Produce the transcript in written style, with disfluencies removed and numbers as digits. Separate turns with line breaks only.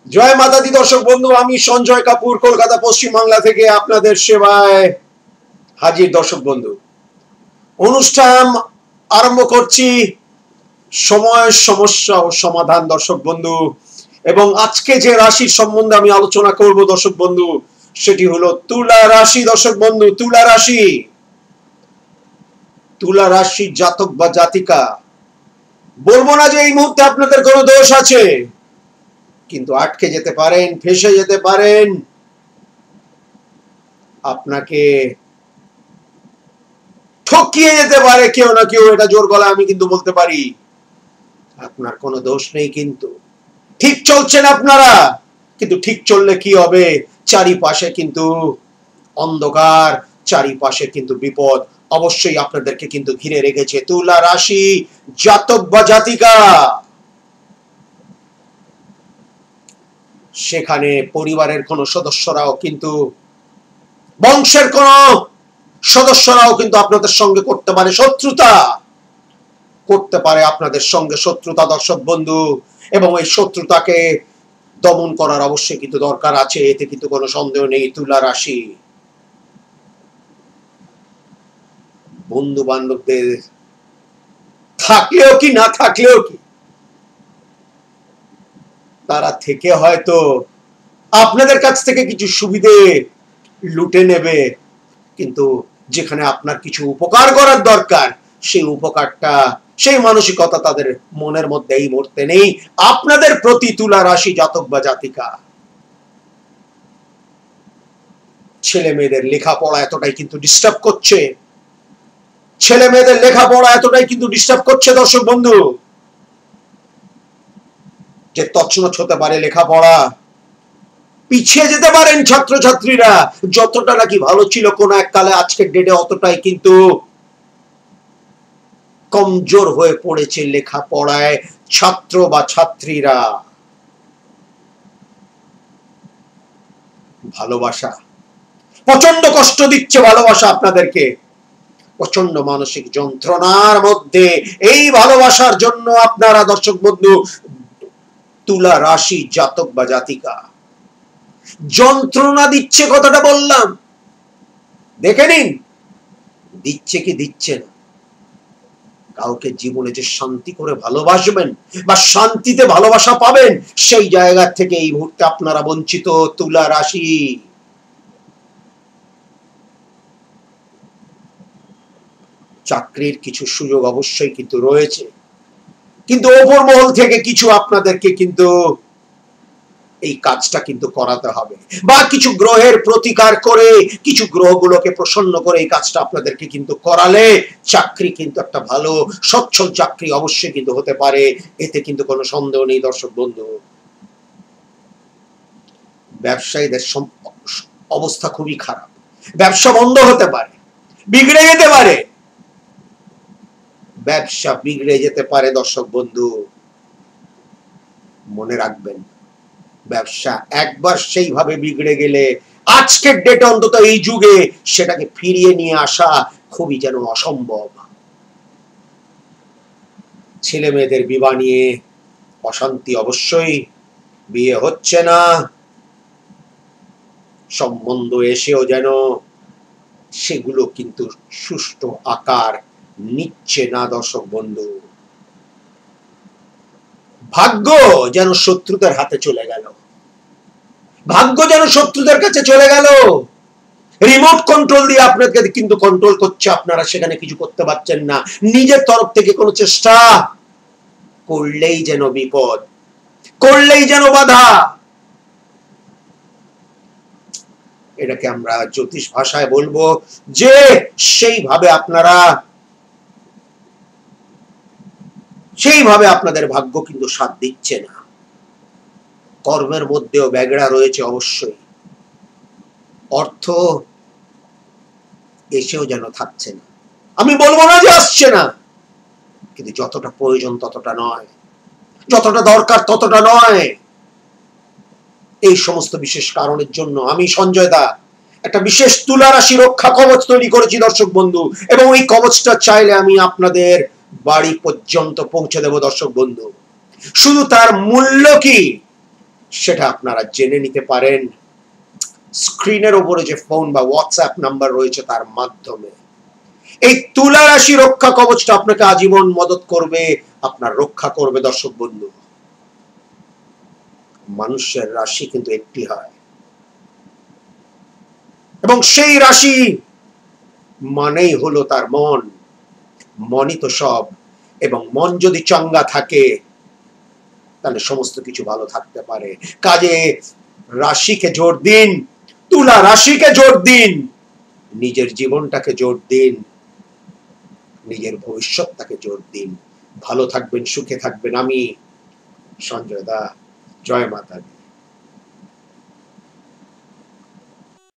জয় মাতা দি দর্শক বন্ধু, আমি সঞ্জয় কাপুর কলকাতা পশ্চিম বাংলা থেকে আপনাদের সেবায় হাজির। দর্শক বন্ধু, অনুষ্ঠান আরম্ভ করছি সময় সমস্যা ও সমাধান। দর্শক বন্ধু, এবং আজকে যে রাশির সম্বন্ধে আমি আলোচনা করব দর্শক বন্ধু, সেটি হলো তুলা রাশি। দর্শক বন্ধু, তুলা রাশি, তুলা রাশি জাতক বা জাতিকা, বলবো না যে এই মুহূর্তে আপনাদের কোনো দোষ আছে, কিন্তু আটকে যেতে পারেন, ফেঁসে যেতে পারেন, আপনাকে ঠকিয়ে যেতে পারে কেউ না কেউ। এটা জোর গলায় আমি কিন্তু বলতে পারি। আপনার কোনো দোষ নেই, কিন্তু ঠিক চলছেন আপনারা। কিন্তু ঠিক চললে কি হবে? চারিপাশে কিন্তু অন্ধকার, চারিপাশে কিন্তু বিপদ অবশ্যই আপনাদেরকে কিন্তু ঘিরে রেখেছে। তুলা রাশি জাতক বা জাতিকা, সেখানে পরিবারের কোন সদস্যরাও কিন্তু, বংশের কোন সদস্যরাও কিন্তু আপনাদের সঙ্গে করতে পারে শত্রুতা, করতে পারে আপনাদের সঙ্গে শত্রুতা। দর্শক বন্ধু, এবং এই শত্রুতাকে দমন করার অবশ্যই কিন্তু দরকার আছে, এতে কিন্তু কোনো সন্দেহ নেই। তুলা রাশি, বন্ধু বান্ধবদের থাকলেও কি না থাকলেও কি, তারা থেকে হয়তো আপনাদের কাছ থেকে কিছু সুবিধে লুটে নেবে, কিন্তু যেখানে আপনার কিছু উপকার করার দরকার, সেই উপকারটা, সেই মানসিকতা তাদের মনের মধ্যে এই মুহূর্তে নেই আপনাদের প্রতি। তুলা রাশি জাতক বা জাতিকা, ছেলে মেয়েদের লেখাপড়া এতটাই কিন্তু ডিস্টার্ব করছে, ছেলে মেয়েদের লেখাপড়া এতটাই কিন্তু ডিস্টার্ব করছে দর্শক বন্ধু, যে তছনছ হতে পারে লেখাপড়া, পিছিয়ে যেতে পারেন ছাত্রছাত্রীরা। যতটা নাকি ভালো ছিল কোন এক কালে, আজকের ডেটে অতটাই কিন্তু কমজোর হয়ে পড়েছে লেখাপড়ায় ছাত্র বা ছাত্রীরা। ভালোবাসা প্রচন্ড কষ্ট দিচ্ছে, ভালোবাসা আপনাদেরকে প্রচন্ড মানসিক যন্ত্রণার মধ্যে। এই ভালোবাসার জন্য আপনারা দর্শক বন্ধু, তুলা রাশি জাতক বা জাতিকা, যন্ত্রণা দিচ্ছে, কথাটা বললাম, দেখে নিন দিচ্ছে কি দিচ্ছে না। কাউকে জীবনে যে শান্তি করে ভালোবাসবেন বা শান্তিতে ভালোবাসা পাবেন, সেই জায়গা থেকে এই মুহূর্তে আপনারা বঞ্চিত। তুলা রাশি, চাকরির কিছু সুযোগ অবশ্যই কিন্তু রয়েছে, কিন্তু ওপর মহল থেকে কিছু আপনাদেরকে কিন্তু এই কাজটা কিন্তু করাতে হবে, বা কিছু গ্রহের প্রতিকার করে, কিছু গ্রহগুলোকে প্রসন্ন করে এই কাজটা আপনাদেরকে কিন্তু করালে চাকরি কিন্তু একটা ভালো সচ্ছল চাকরি অবশ্যই কিন্তু হতে পারে, এতে কিন্তু কোনো সন্দেহ নেই। দর্শক বন্ধু, ব্যবসায়ীদের অবস্থা খুবই খারাপ, ব্যবসা বন্ধ হতে পারে, বিগড়ে যেতে পারে, ব্যবসা বিগড়ে যেতে পারে। দর্শক বন্ধু, মনে রাখবেন, ব্যবসা একবার সেইভাবে বিগড়ে গেলে আজকের ডেটে, অন্তত এই যুগে, সেটাকে ফিরিয়ে নিয়ে আসা খুবই যেন অসম্ভব। ছেলে মেয়েদের বিবাহ নিয়ে অশান্তি অবশ্যই, বিয়ে হচ্ছে না, সম্বন্ধ এসেও যেন সেগুলো কিন্তু সুষ্ঠু আকার নিচ্ছে না। দর্শক বন্ধু, ভাগ্য যেন শত্রুদের হাতে চলে গেল, ভাগ্য যেন শত্রুদের কাছে চলে গেল। রিমোট কন্ট্রোল দিয়ে আপনাকে কিন্তু কন্ট্রোল করছে, আপনারা সেখানে কিছু করতে পারছেন না। নিজের তরফ থেকে কোনো চেষ্টা করলেই যেন বিপদ, করলেই যেন বাধা। এটাকে আমরা জ্যোতিষ ভাষায় বলবো যে সেইভাবে আপনারা, সেইভাবে আপনাদের ভাগ্য কিন্তু সাথ দিচ্ছে না। কর্মের মধ্যেও ব্যাগড়া রয়েছে অবশ্যই, অর্থ এসেও যেন থাকছে না। আমি বলবো না যে আসছে না, কিন্তু যতটা প্রয়োজন ততটা নয়, যতটা দরকার ততটা নয়। এই সমস্ত বিশেষ কারণের জন্য আমি সঞ্জয় দা একটা বিশেষ তুলা রাশি রক্ষা কবচ তৈরি করেছি দর্শক বন্ধু, এবং এই কবচটা চাইলে আমি আপনাদের বাড়ি পর্যন্ত পৌঁছে দেব। দর্শক বন্ধু, শুধু তার মূল্য কি, সেটা আপনারা জেনে নিতে পারেন স্ক্রিনের উপরে যে ফোন বা হোয়াটসঅ্যাপ নাম্বার রয়েছে তার মাধ্যমে। এই তুলা রাশি রক্ষা কবচটা আপনাকে আজীবন মদত করবে, আপনার রক্ষা করবে। দর্শক বন্ধু, মানুষের রাশি কিন্তু একটি হয় এবং সেই রাশি মানেই হলো তার মন। মনই তো সব, এবং মন যদি চাঙ্গা থাকে তাহলে সমস্ত কিছু ভালো থাকতে পারে। কাজে রাশিকে জোর দিন, তুলা রাশিকে জোর দিন, নিজের জীবনটাকে জোর দিন, নিজের ভবিষ্যৎটাকে জোর দিন। ভালো থাকবেন, সুখে থাকবেন। আমি সঞ্জয় দা, জয় মাতা দি।